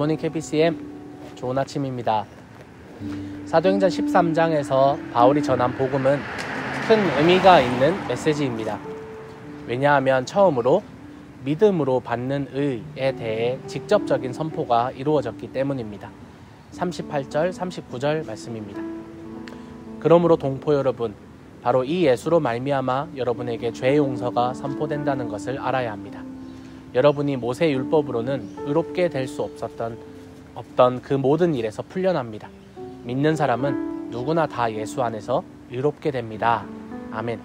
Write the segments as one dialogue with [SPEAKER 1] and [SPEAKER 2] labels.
[SPEAKER 1] 굿모닝 KBCM 좋은 아침입니다. 사도행전 13장에서 바울이 전한 복음은 큰 의미가 있는 메시지입니다. 왜냐하면 처음으로 믿음으로 받는 의에 대해 직접적인 선포가 이루어졌기 때문입니다. 38절, 39절 말씀입니다. 그러므로 동포 여러분, 바로 이 예수로 말미암아 여러분에게 죄 용서가 선포된다는 것을 알아야 합니다. 여러분이 모세 율법으로는 의롭게 될 수 없던 그 모든 일에서 풀려납니다. 믿는 사람은 누구나 다 예수 안에서 의롭게 됩니다. 아멘.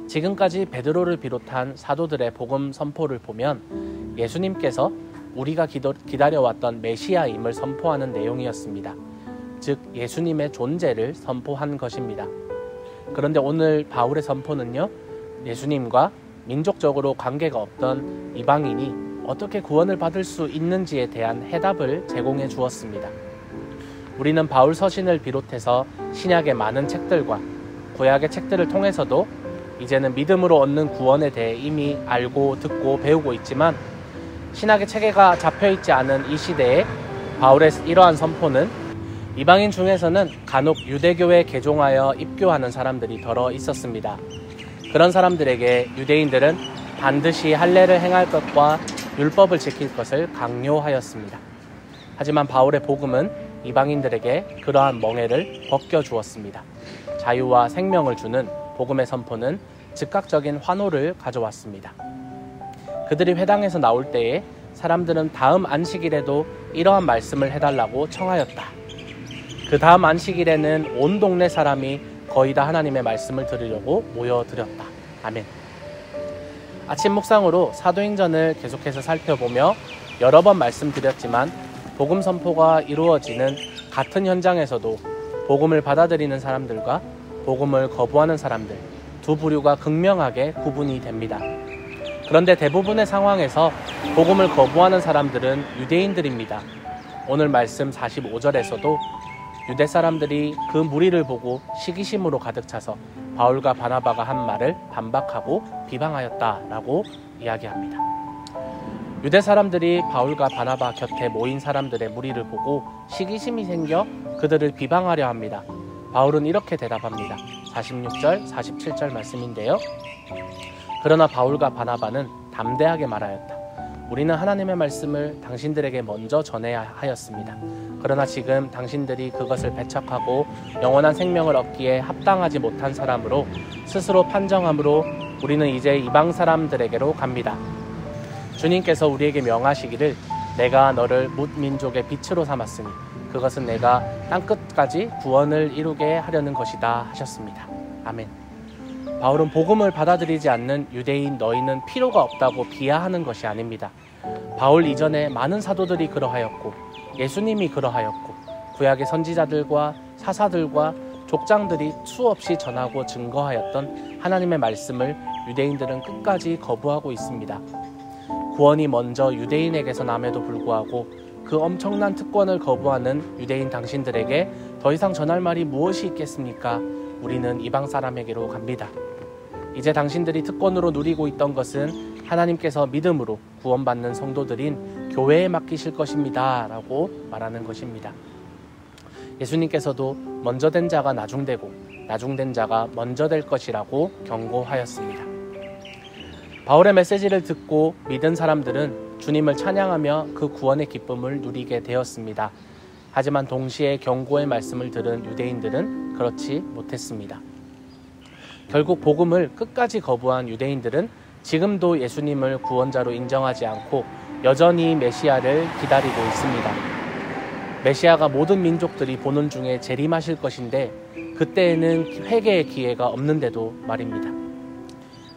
[SPEAKER 1] 지금까지 베드로를 비롯한 사도들의 복음 선포를 보면 예수님께서 우리가 기다려왔던 메시아임을 선포하는 내용이었습니다. 즉 예수님의 존재를 선포한 것입니다. 그런데 오늘 바울의 선포는요, 예수님과 민족적으로 관계가 없던 이방인이 어떻게 구원을 받을 수 있는지에 대한 해답을 제공해 주었습니다. 우리는 바울 서신을 비롯해서 신약의 많은 책들과 구약의 책들을 통해서도 이제는 믿음으로 얻는 구원에 대해 이미 알고 듣고 배우고 있지만, 신약의 체계가 잡혀있지 않은 이 시대에 바울의 이러한 선포는 이방인 중에서는 간혹 유대교에 개종하여 입교하는 사람들이 더러 있었습니다. 그런 사람들에게 유대인들은 반드시 할례를 행할 것과 율법을 지킬 것을 강요하였습니다. 하지만 바울의 복음은 이방인들에게 그러한 멍에를 벗겨주었습니다. 자유와 생명을 주는 복음의 선포는 즉각적인 환호를 가져왔습니다. 그들이 회당에서 나올 때에 사람들은 다음 안식일에도 이러한 말씀을 해달라고 청하였다. 그 다음 안식일에는 온 동네 사람이 거의 다 하나님의 말씀을 들으려고 모여들었다. 아멘. 아침 묵상으로 사도행전을 계속해서 살펴보며 여러 번 말씀드렸지만, 복음 선포가 이루어지는 같은 현장에서도 복음을 받아들이는 사람들과 복음을 거부하는 사람들, 두 부류가 극명하게 구분이 됩니다. 그런데 대부분의 상황에서 복음을 거부하는 사람들은 유대인들입니다. 오늘 말씀 45절에서도 유대 사람들이 그 무리를 보고 시기심으로 가득 차서 바울과 바나바가 한 말을 반박하고 비방하였다라고 이야기합니다. 유대 사람들이 바울과 바나바 곁에 모인 사람들의 무리를 보고 시기심이 생겨 그들을 비방하려 합니다. 바울은 이렇게 대답합니다. 46절, 47절 말씀인데요. 그러나 바울과 바나바는 담대하게 말하였다. 우리는 하나님의 말씀을 당신들에게 먼저 전해야 하였습니다. 그러나 지금 당신들이 그것을 배척하고 영원한 생명을 얻기에 합당하지 못한 사람으로 스스로 판정함으로 우리는 이제 이방 사람들에게로 갑니다. 주님께서 우리에게 명하시기를 내가 너를 뭇 민족의 빛으로 삼았으니 그것은 내가 땅끝까지 구원을 이루게 하려는 것이다 하셨습니다. 아멘. 바울은 복음을 받아들이지 않는 유대인 너희는 필요가 없다고 비하하는 것이 아닙니다. 바울 이전에 많은 사도들이 그러하였고 예수님이 그러하였고 구약의 선지자들과 사사들과 족장들이 수없이 전하고 증거하였던 하나님의 말씀을 유대인들은 끝까지 거부하고 있습니다. 구원이 먼저 유대인에게서 남에도 불구하고 그 엄청난 특권을 거부하는 유대인 당신들에게 더 이상 전할 말이 무엇이 있겠습니까? 우리는 이방 사람에게로 갑니다. 이제 당신들이 특권으로 누리고 있던 것은 하나님께서 믿음으로 구원받는 성도들인 교회에 맡기실 것입니다 라고 말하는 것입니다. 예수님께서도 먼저 된 자가 나중되고 나중된 자가 먼저 될 것이라고 경고하였습니다. 바울의 메시지를 듣고 믿은 사람들은 주님을 찬양하며 그 구원의 기쁨을 누리게 되었습니다. 하지만 동시에 경고의 말씀을 들은 유대인들은 그렇지 못했습니다. 결국 복음을 끝까지 거부한 유대인들은 지금도 예수님을 구원자로 인정하지 않고 여전히 메시아를 기다리고 있습니다. 메시아가 모든 민족들이 보는 중에 재림하실 것인데 그때에는 회개의 기회가 없는데도 말입니다.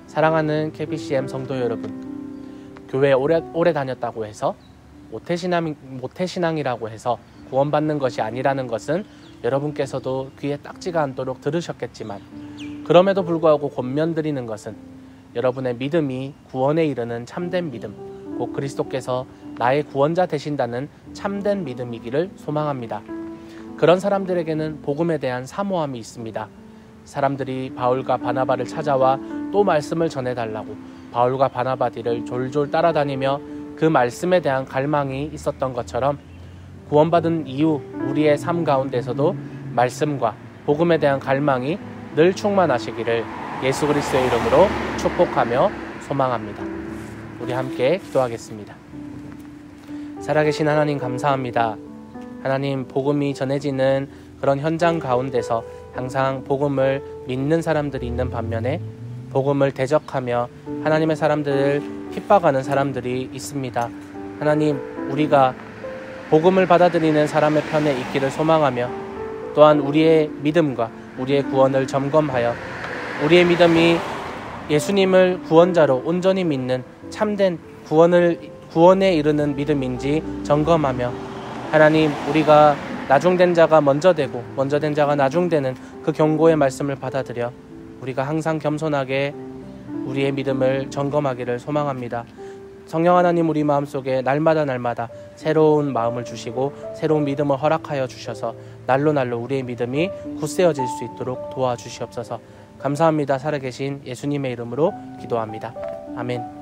[SPEAKER 1] 사랑하는 KBCM 성도 여러분, 교회에 오래 다녔다고 해서 모태신앙이라고 해서 구원받는 것이 아니라는 것은 여러분께서도 귀에 딱지가 않도록 들으셨겠지만, 그럼에도 불구하고 권면드리는 것은 여러분의 믿음이 구원에 이르는 참된 믿음, 곧 그리스도께서 나의 구원자 되신다는 참된 믿음이기를 소망합니다. 그런 사람들에게는 복음에 대한 사모함이 있습니다. 사람들이 바울과 바나바를 찾아와 또 말씀을 전해달라고 바울과 바나바 뒤를 졸졸 따라다니며 그 말씀에 대한 갈망이 있었던 것처럼 구원받은 이후 우리의 삶 가운데서도 말씀과 복음에 대한 갈망이 늘 충만하시기를 예수 그리스도의 이름으로 축복하며 소망합니다. 우리 함께 기도하겠습니다. 살아계신 하나님 감사합니다. 하나님, 복음이 전해지는 그런 현장 가운데서 항상 복음을 믿는 사람들이 있는 반면에 복음을 대적하며 하나님의 사람들을 핍박하는 사람들이 있습니다. 하나님, 우리가 복음을 받아들이는 사람의 편에 있기를 소망하며 또한 우리의 믿음과 우리의 구원을 점검하여 우리의 믿음이 예수님을 구원자로 온전히 믿는 참된 구원에 이르는 믿음인지 점검하며 하나님, 우리가 나중된 자가 먼저 되고 먼저 된 자가 나중되는 그 경고의 말씀을 받아들여 우리가 항상 겸손하게 우리의 믿음을 점검하기를 소망합니다. 성령 하나님, 우리 마음속에 날마다 새로운 마음을 주시고 새로운 믿음을 허락하여 주셔서 날로 우리의 믿음이 굳세어질 수 있도록 도와주시옵소서. 감사합니다. 살아계신 예수님의 이름으로 기도합니다. 아멘.